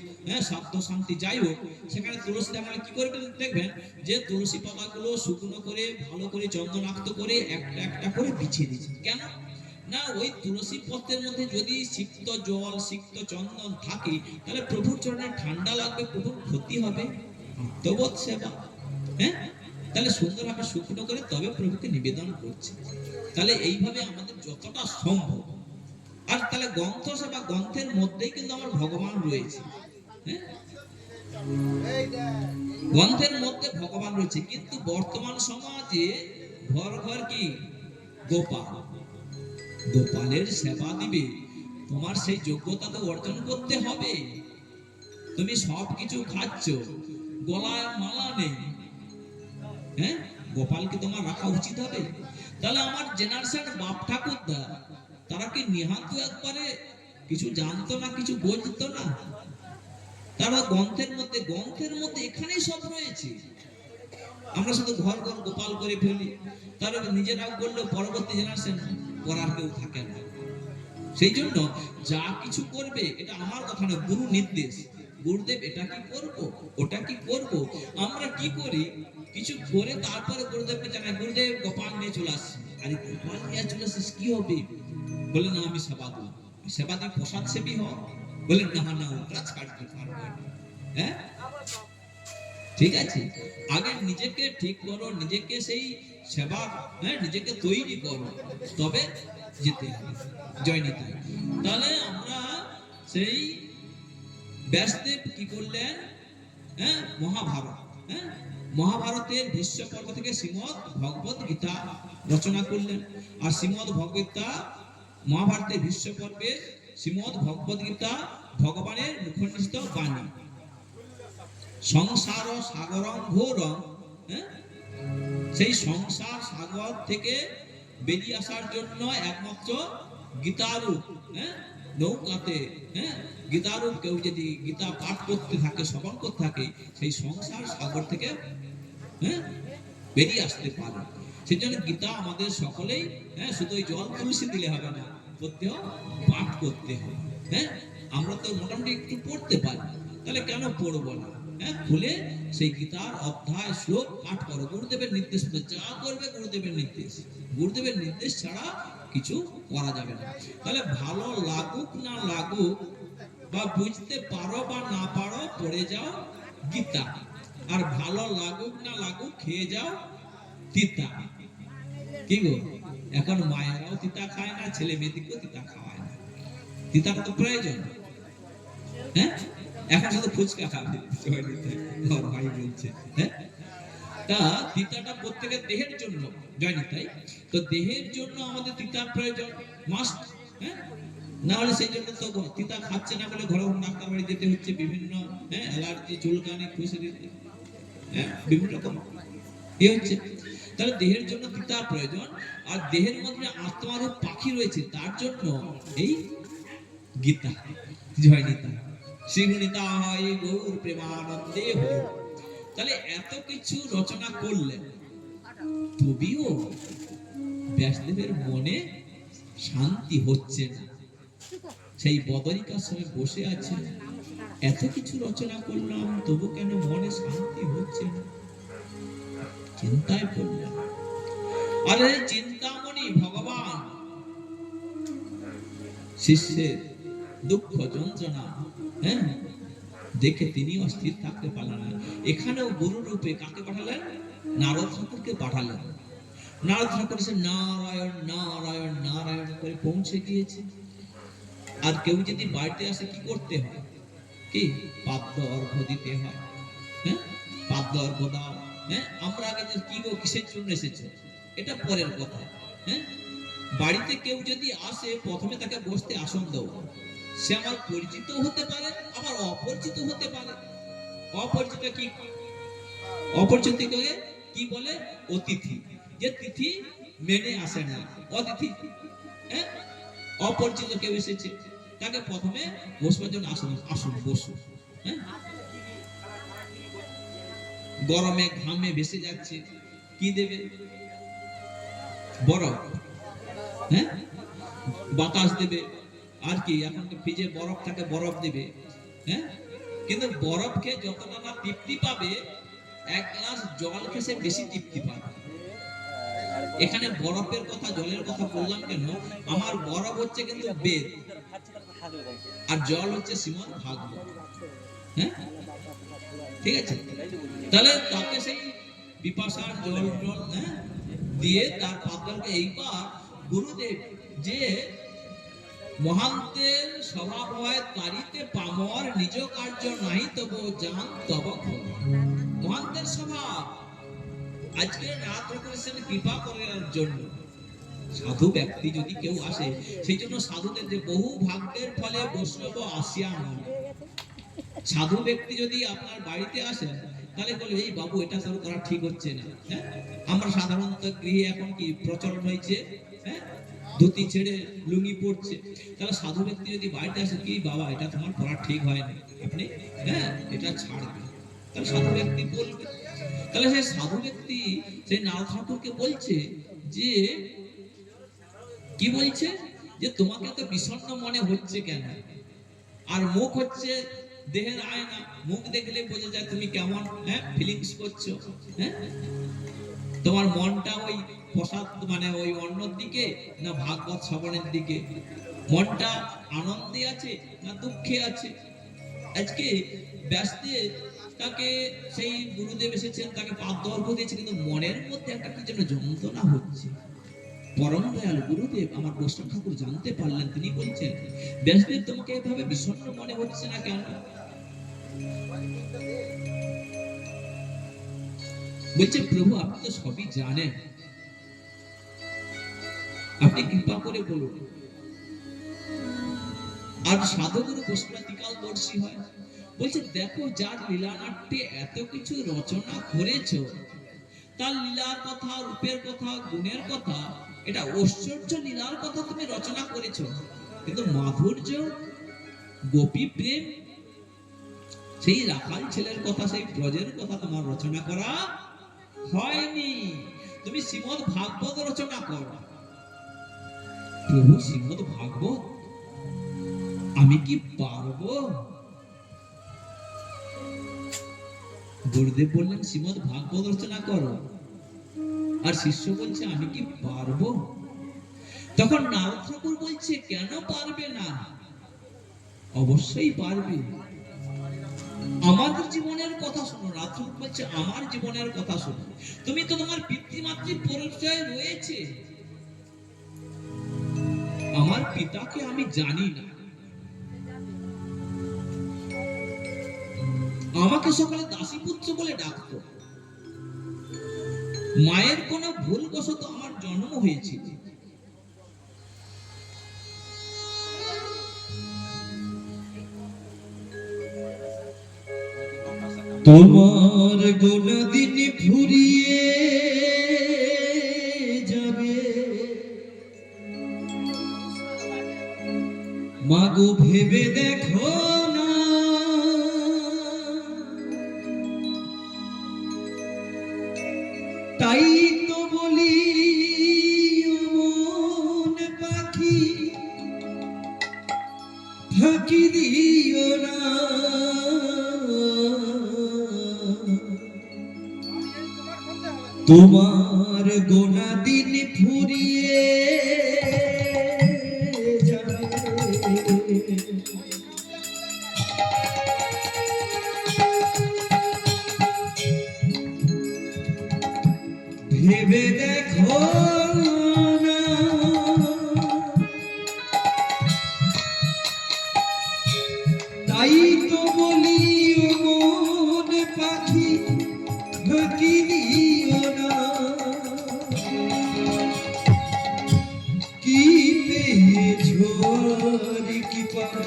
শ্রাদ্ধ শান্তি যাই হোক, সেখানে তুলসী দান কি করবেন, দেখবেন যে তুলসী পাতাগুলো শুকনো করে ভালো করে চন্দনাক্ত করে একটা একটা করে বিছিয়ে দিচ্ছে। কেন না, ওই তুলসী পত্রের মধ্যে যদি সিক্ত জল, সিক্ত চন্দন থাকে, তাহলে প্রভুর চরণে ঠান্ডা লাগবে, প্রভুর ক্ষতি হবে, আত্মবোধ সেবা। তাহলে সুন্দরভাবে শুকনো করে তবে প্রভুকে নিবেদন করছে। তাহলে এইভাবে আমাদের যতটা সম্ভব, আর তাহলে গ্রন্থ সেবা, গ্রন্থের মধ্যেই কিন্তু আমার ভগবান রয়েছে। গ্রন্থের মধ্যে ভগবান রয়েছে, কিন্তু বর্তমান সমাজে ঘর ঘর কি গোপাল। গোপালের সেবা দিবে, তোমার সেই যোগ্যতা তো অর্জন করতে হবে। তুমি সবকিছু খাচ্ছ, গলায় মালা নেই, হ্যাঁ, গোপালকে তোমার রাখা উচিত হবে? তাহলে আমার জেনারেশন বাপ ঠাকুরদা তারা কি নিহাত একবারে কিছু জানতো না, কিছু বুঝতো না? তারা গ্রন্থের মধ্যে এখানেই সব রয়েছে। আমরা শুধু ঘর ঘর গোপাল করে ফেলি, তারা নিজেরাও করলেও পরবর্তী জেনারেশন করার কেউ থাকে না। সেই জন্য যা কিছু করবে, এটা আমার কথা নয়, গুরু নির্দেশ। গুরুদেব এটা কি করব, ওটা কি করব, আমরা কি করি, কিছু করে তারপরে গুরুদেবকে জানাই, গুরুদেব গোপাল নিয়ে চলে আসছি। আরে গোপাল নিয়ে চলে আসছিস, কি হবে? বলে না আমি সেবা দেবো। সেবা দিয়ে প্রসাদ সেবী হ? বলে না না, ওটা ছাড়তে পারবো না। হ্যাঁ, ঠিক আছে, আগে নিজেকে ঠিক করো, নিজেকে সেই সেবা, হ্যাঁ, নিজেকে তৈরি করো, তবে যেতে হবে। জয় নিতাই। তাহলে আমরা সেই ব্যাসদেব কি করলেন, হ্যাঁ, মহাভারত, হ্যাঁ, মহাভারতের ভীষ্ম পর্ব থেকে শ্রীমদ ভগবত গীতা রচনা করলেন। আর শ্রীমদ ভগবত গীতা, মহাভারতের ভীষ্ম পর্বে শ্রীমদ ভগবত গীতা ভগবানের মুখনিষ্ঠ বাণী। সংসার সাগরং ঘোরং, হ্যাঁ, সেই সংসার সাগর থেকে বেরিয়ে আসার জন্য একমাত্র গীতারূপ, হ্যাঁ, নৌকাতে, হ্যাঁ, গীতারূপ কেউ যদি গীতা পাঠ করতে থাকে, শ্রবণ করতে থাকে, সেই সংসার সাগর থেকে, হ্যাঁ, বেরিয়ে আসতে পারে। সেই জন্য গীতা আমাদের সকলেই, হ্যাঁ, শুধু ওই জল তুলসী দিলে হবে না, প্রত্যেহ পাঠ করতে হবে। হ্যাঁ, আমরা তো মোটামুটি একটু পড়তে পারি, তাহলে কেন পড়বো না? হ্যাঁ, খুলে সেই গীতার অধ্যায় শ্লোক পাঠ করো। গুরুদেবের নির্দেশ মতো যা করবে, গুরুদেবের নির্দেশ, গুরুদেবের নির্দেশ ছাড়া কিছু করা যাবে না। তাহলে ভালো লাগুক না লাগুক, বা বুঝতে পারো বা না পারো, পড়ে যাও গীতা। আর ভালো লাগুক না লাগুক, খেয়ে যাও তিতা। কি গো, এখন মায়েরাও তিতা খায় না, ছেলে মেয়েদেরকেও তিতা খাওয়ায় না। তিতাটা তো প্রয়োজন। হ্যাঁ, এখন শুধু ফুচকা খাবে, ভাই বলছে। হ্যাঁ, তা তিতাটা প্রত্যেকের দেহের জন্য, জয় নিতাই। তো দেহের জন্য আমাদের তিতার প্রয়োজন মাস্ট। হ্যাঁ, না হলে সেই জন্য তো তিতা খাচ্ছে না বলে ঘরে ডাক্তার বাড়ি যেতে হচ্ছে, বিভিন্ন, হ্যাঁ, অ্যালার্জি, চুলকানি, খুশি দিতে, হ্যাঁ, বিভিন্ন রকম হচ্ছে। তাহলে দেহের জন্য তিতার প্রয়োজন। আর দেহের মধ্যে আত্মার পাখি রয়েছে, তার জন্য এই গীতা। জয় নিতাই। শ্রীগুণিতায় গৌর প্রেমানন্দে হরি। তাহলে এত কিছু রচনা করলেন, তবেও ব্যাসদেবের মনে শান্তি হচ্ছে না। সেই বদরিকাশ্রমে বসে আছে, এত কিছু রচনা করলাম, তবু কেন মনে শান্তি হচ্ছে না? চিন্তায় পড়লেন। আরে চিন্তামণি ভগবান শিষ্যের দুঃখ যন্ত্রণা, হ্যাঁ, দেখে তিনি অস্থির থাকতে পারলেন না। এখানেও গুরু রূপে কাকে পাঠালেন? নারদ ঠাকুরকে পাঠালেন। নারদ ঠাকুর সে নারায়ণ নারায়ণ নারায়ণ করে পৌঁছে গিয়েছে। আর কেউ যদি বাড়িতে আসে, কি করতে হয়? কি পাদ্য অর্ঘ্য দিতে হয়। হ্যাঁ, পাদ্য অর্ঘ্য দাও। হ্যাঁ, আমরা আগে যে কি গো, কিসের জন্য এসেছো, এটা পরের কথা। হ্যাঁ, বাড়িতে কেউ যদি আসে, প্রথমে তাকে বসতে আসন দাও। সে আমার পরিচিত হতে পারে, আবার অপরিচিত হতে পারে। অপরিচিত কি, অপরিচিতকে কি বলে? অতিথি। যে তিথি মেনে আসে না, অতিথি। হ্যাঁ, অপরিচিত কেউ এসেছে, তাকে প্রথমে বসবার জন্য আসুন, আসুন বসুন। হ্যাঁ, গরমে ঘামে ভেসে যাচ্ছে, কি দেবে? বরফ। হ্যাঁ, বাতাস দেবে। আর কি, এখন তো ফ্রিজে বরফ থাকে, বরফ দেবে। হ্যাঁ, কিন্তু বরফ খেয়ে যতটা না তৃপ্তি পাবে, এক গ্লাস জল খেয়ে বেশি তৃপ্তি পাবে। এখানে বরফের কথা, জলের কথা বললাম কেন? আমার বরফ হচ্ছে কিন্তু বেদ, আর জল হচ্ছে শ্রীমদ ভাগবত। হ্যাঁ, ঠিক আছে। তাহলে তাকে সেই পিপাসার জল জল, হ্যাঁ, দিয়ে তার পাত্রকে এইবার গুরুদেব যে মহান্তের স্বভাব হয় তারিতে পামর, নিজ কার্য নাই তব জান তব। মহানদের স্বভাব। আজকে রাত করেছেন কৃপা করার জন্য। সাধু ব্যক্তি যদি কেউ আসে, সেই জন্য সাধুদের যে বহু ভাগ্যের ফলে বৈষ্ণব আসিয়া নয়। সাধু ব্যক্তি যদি আপনার বাড়িতে আসেন, তাহলে বলে এই বাবু এটা তোর করা ঠিক হচ্ছে না। হ্যাঁ, আমরা সাধারণত গৃহে এখন কি প্রচলন হয়েছে, হ্যাঁ, ধুতি ছেড়ে লুঙ্গি পড়ছে। তাহলে সাধু ব্যক্তি যদি বাড়িতে আসে, কি বাবা এটা তোমার করা ঠিক হয়নি, আপনি হ্যাঁ এটা ছাড়বে। তাহলে সাধু ব্যক্তি বলবে। তাহলে সেই সাধু ব্যক্তি সেই নারদ ঠাকুরকে বলছে যে, কি বলছে যে তোমাকে তো বিষণ্ণ মনে হচ্ছে কেন? আর মুখ হচ্ছে দেহের আয়না, মুখ দেখলে বোঝা যায় তুমি কেমন হ্যাঁ ফিলিংস করছো। হ্যাঁ, তোমার মনটা ওই প্রসাদ মানে ওই অন্যর দিকে না ভাগবত শ্রবণের দিকে? মনটা আনন্দে আছে না দুঃখে আছে? আজকে ব্যাসদেব তাকে সেই গুরুদেব এসেছেন, তাকে পাদ্য অর্ঘ দিয়েছে, কিন্তু মনের মধ্যে একটা কি যেন যন্ত্রণা হচ্ছে। পরম দয়াল গুরুদেব আমার বৈষ্ণব ঠাকুর জানতে পারলেন, তিনি বলছেন ব্যাসদেব তোমাকে এভাবে বিষণ্ণ মনে হচ্ছে না কেন? বলছে প্রভু আপনি তো সবই জানেন, আপনি কৃপা করে বলুন। আর সাধুগুরু বৈষ্ণবিকাল দর্শী হয়। বলছে দেখো যার লীলানাট্যে এত কিছু রচনা করেছ, তার লীলার কথা, রূপের কথা, গুণের কথা, এটা ঐশ্বর্য লীলার কথা তুমি রচনা করেছো, কিন্তু মাধুর্য, গোপী প্রেম, সেই রাখাল ছেলের কথা, সেই ব্রজের কথা তোমার রচনা করা হয়নি। তুমি শ্রীমদ ভাগবত রচনা করো। প্রভু শ্রীমদ ভাগবত আমি কি পারবো? গুরুদেব বললেন শ্রীমদ ভাগবত রচনা করো, আর শিষ্য বলছে আমি কি পারবো? তখন নারদ ঠাকুর বলছে কেন পারবে না, অবশ্যই পারবে। আমাদের জীবনের কথা শোনো। নারদ ঠাকুর বলছে আমার জীবনের কথা শোনো। তুমি তো তোমার পিতৃমাতৃ পরিচয় রয়েছে, আমার পিতাকে আমি জানি না, আমাকে সকালে দাসীপুত্র বলে ডাকতো, মায়ের কোন ভুলবশত আমার জন্ম হয়েছিল। তোমার গোনা দিন ফুরিয়ে যাবে, মাগো ভেবে দেখো না, তাই তো বলি মন পাখি ফাঁকি দিও না। তোমার গোনা দিন ফুরিয়ে যাবে, ভেবে দেখো না, তাই তো বলি মন পাখি ফাঁকি দিও না। কি পেয়েছো আর কি পাবে,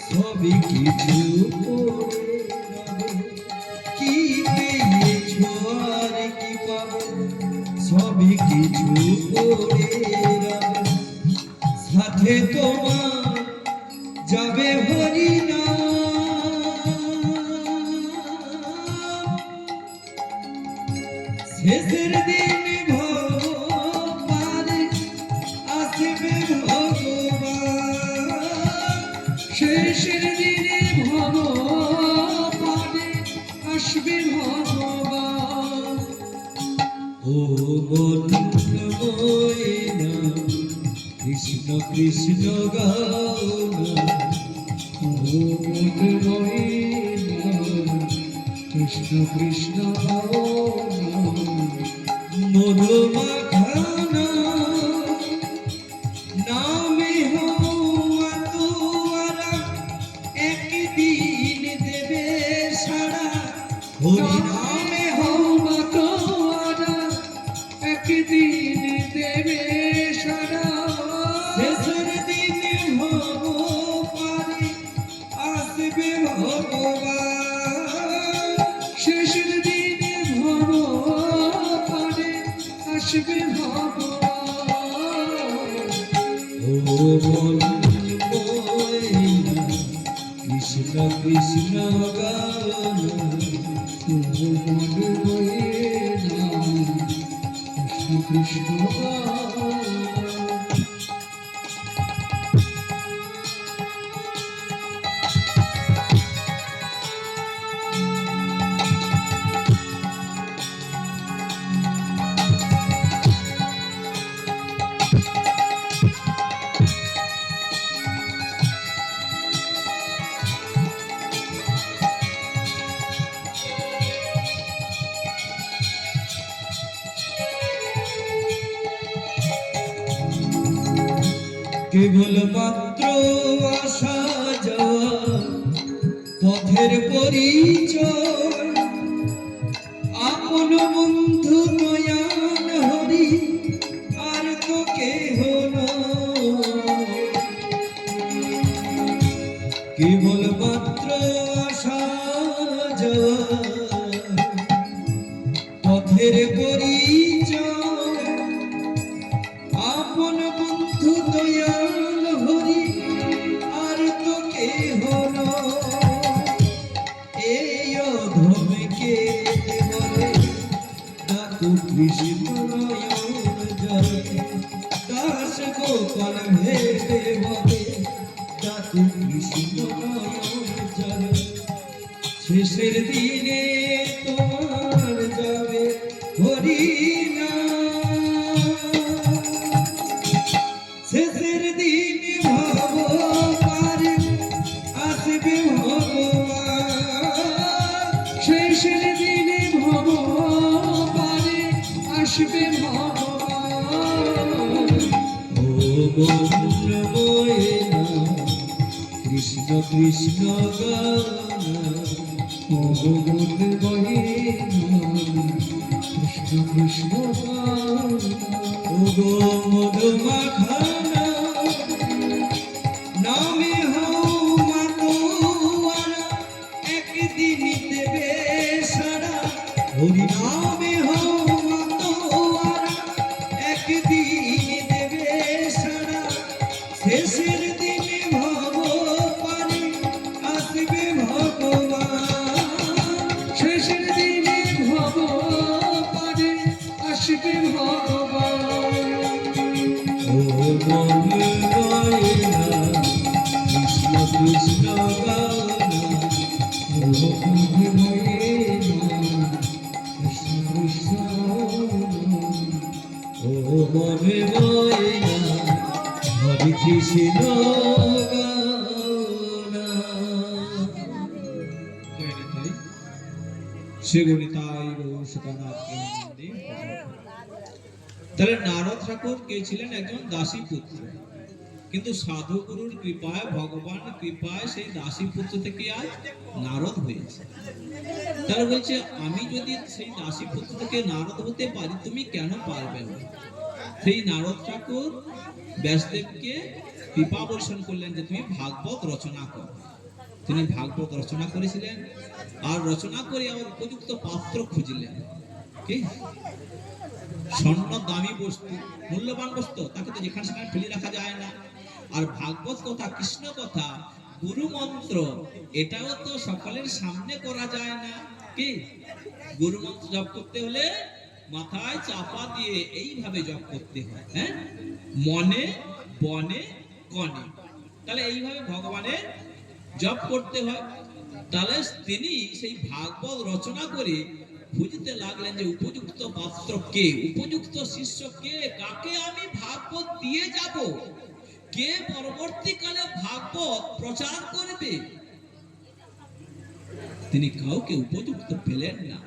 সবই কিছু পড়ে রবে। কি পেয়েছো আর কি পাবে, সবই কিছু পড়ে রবে। সাথে তোমার যাবে হরিনাম, শেষের দিন ভগবান আসবে ভগবান, শেষের দিনে ভগবান আসবে ভগবান। ও মন ময়না কৃষ্ণ কৃষ্ণ গাও না, ও মন ময়না কৃষ্ণ কৃষ্ণ গাও না। মধু মাখানা নামে হওয়া তোরা একদিন দেবে সারা হরিনাম। আসবে ভগবান ও মন ময়না কৃষ্ণ কৃষ্ণ গান মনে হয়ে না কৃষ্ণ কৃষ্ণ কেবল মাত্র আসা যাওয়া পথের পরিচয় আপন বন্ধু নয়ন হরি আর তো কেহ নয়। কেবল মাত্র আসা যাওয়া পথের পরিচয় আপন বন্ধু দয়াল হরি আর তো কেহ নয়। এই অধমকে বলে ডাকু কৃষ্ণ নয়ন জলে দাস গোপাল ভেবে বলে ডাকু কৃষ্ণ নয়ন জলে শেষের দিনে তোমার যাবে হরি শেষের দিন ভগবান আসবে ভগবান শেষের দিনে ভগবানে আসবে ভগবান ও মন ময়না কৃষ্ণ কৃষ্ণ গান ও মনে হয়ে না কৃষ্ণ কৃষ্ণ ও গো মধু মাখানা নামে হও মাতোয়ারা একদিন দেবে সারা হরি নামে হও মাতোয়ারা একদিন দেবে সারা শেষের দিনে ভগবানে আসবে ভগবান শেষের দিনে ভগবানে আসবে ভগবান ও মন ময়না কৃষ্ণ কৃষ্ণ গান ও মনে হয়ে না কৃষ্ণ কৃষ্ণ ও মনে ময়না হরে কৃষ্ণ তাহলে নারদ ঠাকুর কে ছিলেন একজন দাসী পুত্র, কিন্তু সাধু গুরুর কৃপায় ভগবান কৃপায় সেই দাসী পুত্র থেকে আজ নারদ হয়েছে। তারা বলছে আমি যদি সেই দাসী পুত্র থেকে নারদ হতে পারি তুমি কেন পারবে না? সেই নারদ ঠাকুর ব্যাসদেবকে কৃপা বর্ষণ করলেন যে তুমি ভাগবত রচনা করো। তিনি ভাগবত রচনা করেছিলেন আর রচনা করে আবার উপযুক্ত পাত্র খুঁজলেন। কি স্বর্ণ দামি বস্তু, মূল্যবান বস্তু, তাকে তো যেখানে সেখানে ফেলে রাখা যায় না। আর ভাগবত কথা, কৃষ্ণ কথা, গুরু মন্ত্র, এটাও তো সকলের সামনে করা যায় না। কি গুরু মন্ত্র জপ করতে হলে মাথায় চাপা দিয়ে এইভাবে জপ করতে হয়, হ্যাঁ, মনে বনে কনে, তাহলে এইভাবে ভগবানের জপ করতে হয়। তাহলে তিনি সেই ভাগবত রচনা করে খুঁজতে লাগলেন যে উপযুক্ত পাত্র কে, উপযুক্ত শিষ্য কে, কাকে আমি ভাগবত দিয়ে যাব, কে পরবর্তীকালে ভাগবত প্রচার করবে। তিনি কাউকে উপযুক্ত পেলেন না।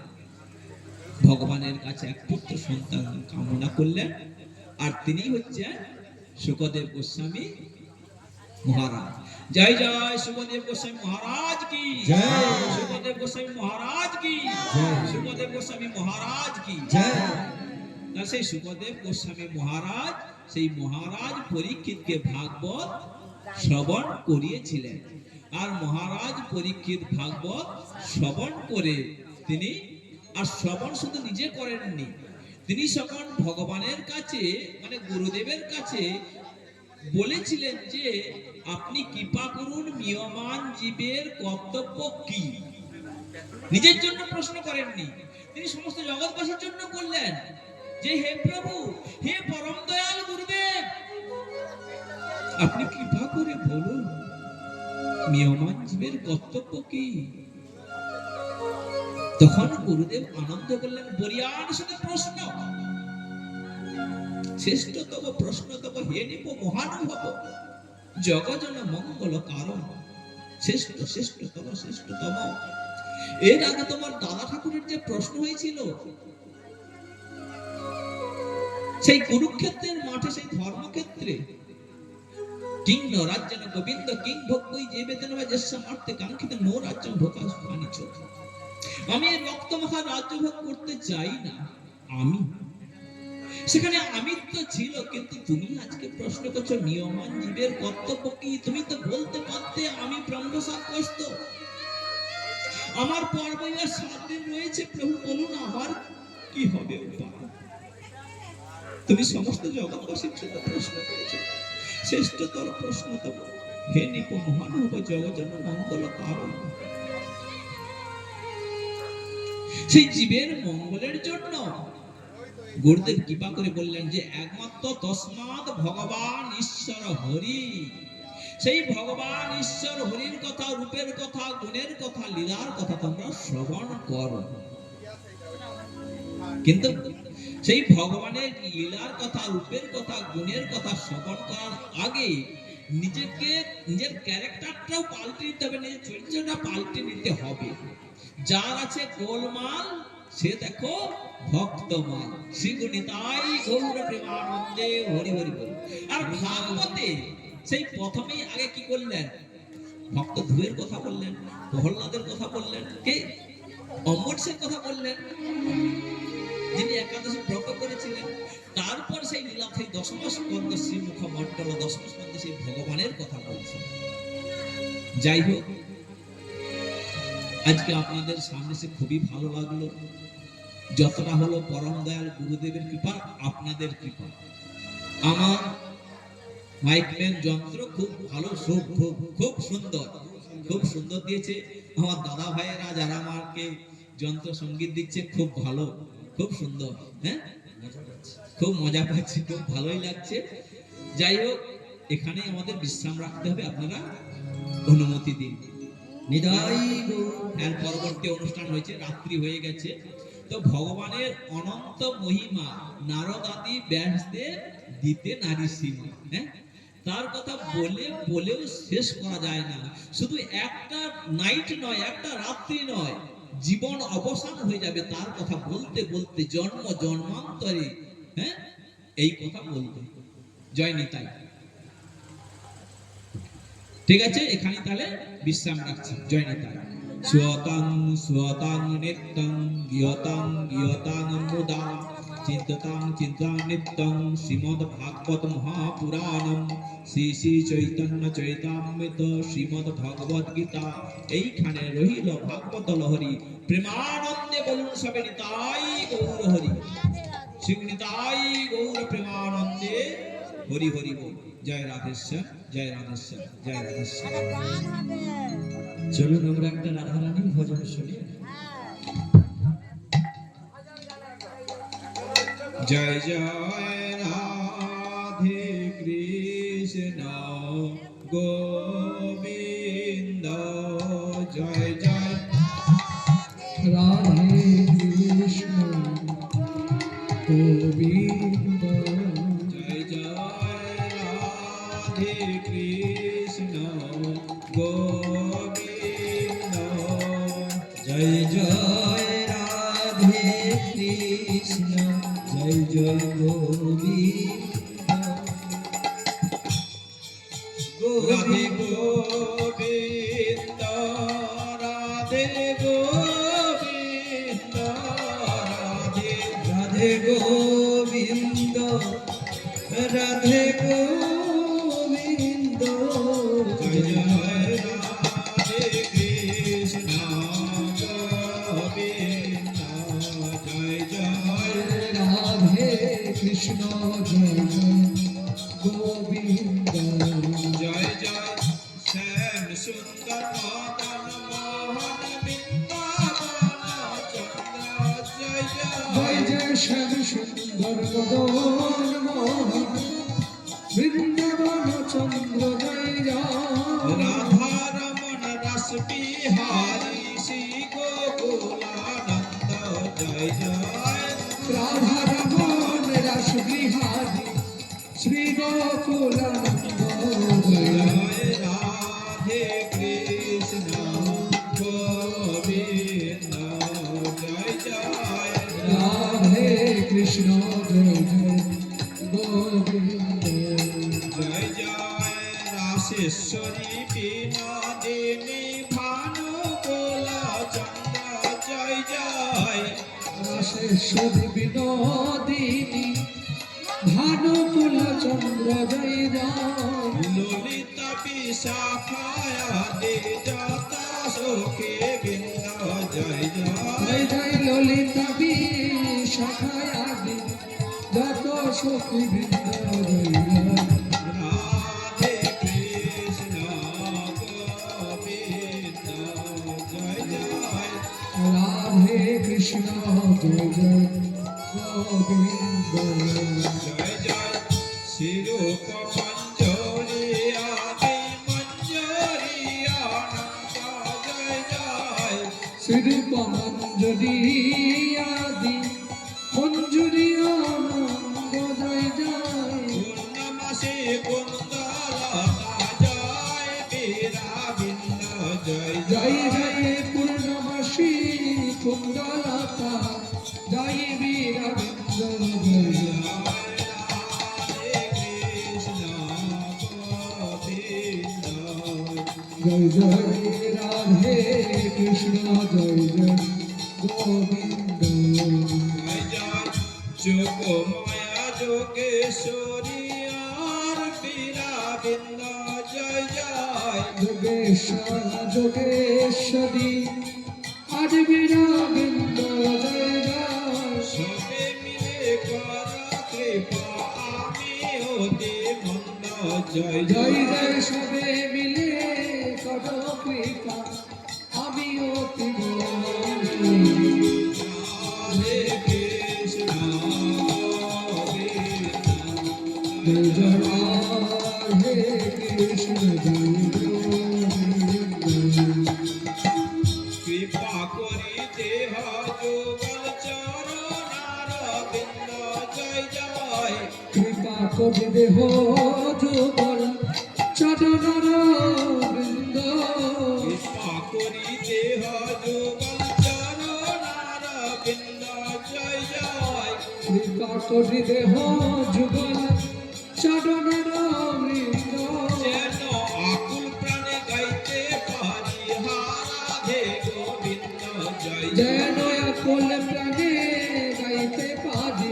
ভগবানের কাছে এক পুত্র সন্তান কামনা করলেন, আর তিনি হচ্ছেন শুকদেব গোস্বামী মহারাজ। জয় জয় শুকদেব গোস্বামী মহারাজ কি জয়। শুকদেব গোস্বামী মহারাজ কি জয়। শুকদেব গোস্বামী মহারাজ কি জয়। তা সেই শুকদেব গোস্বামী মহারাজ, সেই মহারাজ পরীক্ষিতকে ভাগবত শ্রবণ করিয়েছিলেন। আর মহারাজ পরীক্ষিত ভাগবত শ্রবণ করে তিনি, আর শ্রবণ শুধু নিজে করেননি, তিনি যখন ভগবানের কাছে মানে গুরুদেবের কাছে বলেছিলেন যে আপনি কৃপা করুন মিয়মান জীবের কর্তব্য কি, নিজের জন্য প্রশ্ন করেননি, তিনি সমস্ত জগৎবাসীর জন্য করলেন যে হে প্রভু, হে পরম দয়াল গুরুদেব, আপনি কৃপা করে বলুন মিয়মান জীবের কর্তব্য কি। তখন গুরুদেব আনন্দ করলেন, বরিয়ান শুধু প্রশ্ন, শ্রেষ্ঠতম প্রশ্নতম হে নিপ মহানুভব জগজন মঙ্গল কারণ, শ্রেষ্ঠতম। এর আগে তোমার দাদা ঠাকুরের যে প্রশ্ন হয়েছিল সেই কুরুক্ষেত্রের মাঠে, সেই ধর্মক্ষেত্রে, কিং ন রাজ্যেন গোবিন্দ কিং ভোগ্যই যে বেদন বা যেস্য মারতে কাঙ্ক্ষিত নো রাজ্যম ভোকাস পানিচ, আমি রক্তমাখা রাজ্য ভোগ করতে চাই না, আমি সেখানে আমিত্ব ছিল, কিন্তু তুমি আজকে প্রশ্ন করছো নিয়মান জীবের কর্তব্য কি। তুমি তো বলতে পারতে আমি ব্রহ্মসাক্ষস্ত, আমার পর্ব আর 7 দিন রয়েছে, প্রভু বলুন আমার কি হবে উপায়। তুমি সমস্ত জগৎবাসীর জন্য প্রশ্ন করেছো, শ্রেষ্ঠতর প্রশ্নতম হে নিপ মহানুভব জগজন মঙ্গল কারণ। সেই জীবের মঙ্গলের জন্য গুরুদেব কৃপা করে বললেন যে একমাত্র তস্মাৎ ভগবান ঈশ্বর হরি, সেই ভগবান ঈশ্বর হরির কথা, রূপের কথা, গুণের কথা, লীলার কথা তোমরা শ্রবণ করো। কিন্তু সেই ভগবানের লীলার কথা, রূপের কথা, গুণের কথা শ্রবণ করার আগে নিজেকে, নিজের ক্যারেক্টারটাও পাল্টে নিতে হবে, নিজের চরিত্রটা পাল্টে নিতে হবে। যার আছে গোলমাল সে দেখো ভক্তমাল, শ্রীগুণিতাই গৌর প্রেমানন্দে হরি হরি বল। আর ভাগবতে সেই প্রথমেই আগে কি করলেন, ভক্ত ধ্রুবের কথা বললেন, প্রহ্লাদের কথা বললেন, কে অমরসের কথা বললেন যিনি একাদশী ব্রত করেছিলেন। তারপর সেই লীলা, সেই দশম স্কন্ধ শ্রীমুখ মণ্ডল, দশম স্কন্ধে সেই ভগবানের কথা বলছেন। যাই হোক, আজকে আপনাদের সামনে সে খুবই ভালো লাগলো, যতটা হলো পরম দয়াল গুরুদেবের কৃপা, আপনাদের কৃপা। আমার মাইকম্যান যন্ত্র খুব ভালো, খুব সুন্দর দিয়েছে। আমার দাদা ভাইয়েরা যারা আমাকে যন্ত্র সঙ্গীত দিচ্ছে খুব ভালো, খুব সুন্দর, হ্যাঁ খুব মজা পাচ্ছি, খুব ভালোই লাগছে। যাই হোক, এখানে আমাদের বিশ্রাম রাখতে হবে, আপনারা অনুমতি দিন। নিদাই এর পরবর্তী অনুষ্ঠান হয়েছে, রাত্রি হয়ে গেছে। তো ভগবানের অনন্ত মহিমা নারদ আদি ব্যাসদের দিতে নারী সীমা, হ্যাঁ তার কথা বলেও শেষ করা যায় না। শুধু একটা নাইট নয়, একটা রাত্রি নয়, জীবন অবসান হয়ে যাবে তার কথা বলতে বলতে, জন্ম জন্মান্তরে, হ্যাঁ এই কথা বলতে। জয় নিতাই। ঠিক আছে, এখানে তাহলে বিশ্রাম রাখছি। জয় নিতাই। স্বতাং নিত্যং গিয়তাং মুদা চিন্তাং নিত্যং শ্রীমদ্ ভাগবত মহাপুরাণম শ্রী শ্রী চৈতন্য চৈতামৃত শ্রীমদ্ ভগবদ গীতা। এইখানে রহিল ভাগবত লহরী, প্রেমানন্দে বলুন সবে নিতাই গৌর হরি, শ্রী নিতাই গৌর প্রেমানন্দে হরি হরি বল। জয় রাধেশ্বর, জয় রাধেশ্বর, জয় রাধেশ্বর। চলুন আমরা একটা রাধারানী ভজন শুনি। জয় জয় রাধে কৃষ্ণ গোবিন্দ, জয় জয় রাধে কৃষ্ণ গোবিন্দ, জয় জয় রাধে কৃষ্ণ গোবিন্দ, জয় জয় রাধে কৃষ্ণ, জয় জয় গোবিন্দ, রাধে গোবিন্দ, রাধে গোবিন্দ, রাধে রাধে গোবিন্দ, রাধে গোবিন্দ, জয় জয় রাধে কৃষ্ণ গোবিন্দ, জয় জয় রাধা কৃষ্ণ জয় জয় গোবিন্দ জয় জয় শ্যাম সুন্দর মদন মোহন বৃন্দাবন চন্দ্র জয় জয় জয় জয় শ্যাম সুন্দর মদন মোহন বৃন্দাবন চন্দ্র জয় জয় রাধা রমণ রস বিহারী শ্রী গোকুলানন্দ জয় জয় রাধা রমণ রস বিহারী শ্রী গোকুলানন্দ জয় জয় রাধে কৃষ্ণ গোবিন্দ জয় জয় রাধে কৃষ্ণ জয় জয় গোবিন্দ জয় জয় রাশেশ্বরী বিনোদিনী ভানু গোলা চন্দ্র জয় জয় রাশেশ্বরী বিনোদিনী ভানুকুল চন্দ্র জয় জয় ললিতা বিশাখায়াদি যত সখী বৃন্দ জয় জয় জয় জয় ললিতা বিশাখায়াদি যত সখী বৃন্দ জয় জয় রাধে কৃষ্ণ গোবিন্দ জয় জয় রাধে কৃষ্ণ জয় জয় গোবিন্দ জয় জয় শিরূপ মঞ্জরি আদি মঞ্জরি আনন্দ জয় জয় শ্রীরূপ মঞ্জুরি আদি মঞ্জুরি আনন্দ জয় জয় পূর্ণমাসে কুন্দলতা জয় বীরাবিন্দ জয় জয় জয় জয় পূর্ণমাসী কুন্দলতা জয় বীরবিন্দ জয় জয় রাধে কৃষ্ণ গোবিন্দ জয় জয় রাধে কৃষ্ণ জয় জয় গোবিন্দ জয় জয় যোগমায়া যোগেশ্বরী আর বীরাবিন্দ জয় জয় যোগেশ্বর যোগেশ্বরী আজ বীরবিন্দ জয় জয় সবে মিলে কর কৃপা আমি হতে মন্দ জয় জয় জয় জয় সবে মিলে কর কৃপা আমি অতি রাধে কৃষ্ণ গোবিন্দ জয় জয় রাধে কৃষ্ণ জয় গোবিন্দ কৃপা করি দেহ যুগল চরণার বিন্দ জয় জয় কৃপা কবি দেহ যুগল চরণর বৃন্দ কৃপা করি দেহ যুগল চরণার বিন্দ জয় জয় কৃপা কবি দেহ যুগল চরণর বৃন্দ যেন আকুল প্রাণে গাইতে পারি হারাধে গোবিন্দ জয় যেন জয় অকুল প্রাণে গাইতে পারি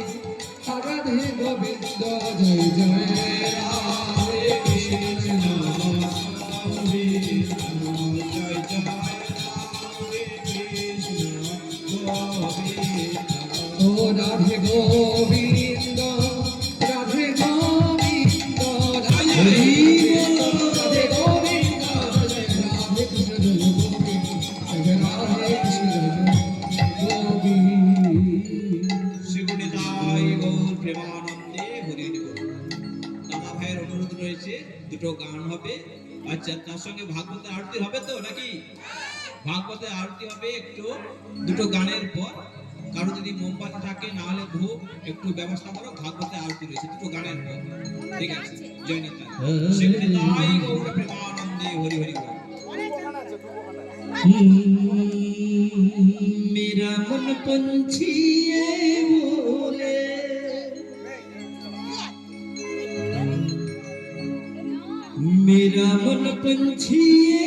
রাধে গোবিন্দ জয় জয় রাধে কৃষ্ণ গোবিন্দ জয় জয় রাধে কৃষ্ণ গোবিন্দ ও রাধে গোবিন্দ রাধে গোবিন্দ রাধে রাধে গোবিন্দ জয় রাধে কৃষ্ণ জয় গোবিন্দ রাধে কৃষ্ণ জয় গোবিন্দ শ্রীগুণিতাই গৌর প্রেমানন্দে হরি হরি বল। দাদা ভাইয়ের অনুরোধ রয়েছে দুটো গান হবে, আচ্ছা তার সঙ্গে ভাগবতের আরতি হবে তো নাকি? ভাগবতের আরতি হবে একটু দুটো গানের পর। কারো যদি মোমবাতি থাকে না হলে ধূপ একটু ব্যবস্থা করো, ভাগবতের আরতি রয়েছে দুটো গানের পর, ঠিক আছে? জয় নিতাই। শ্রীগুণিতাই গৌর প্রেমানন্দে হরি হরি বল। मेरा मन पंछी ये बोले मेरा मन पंछी ये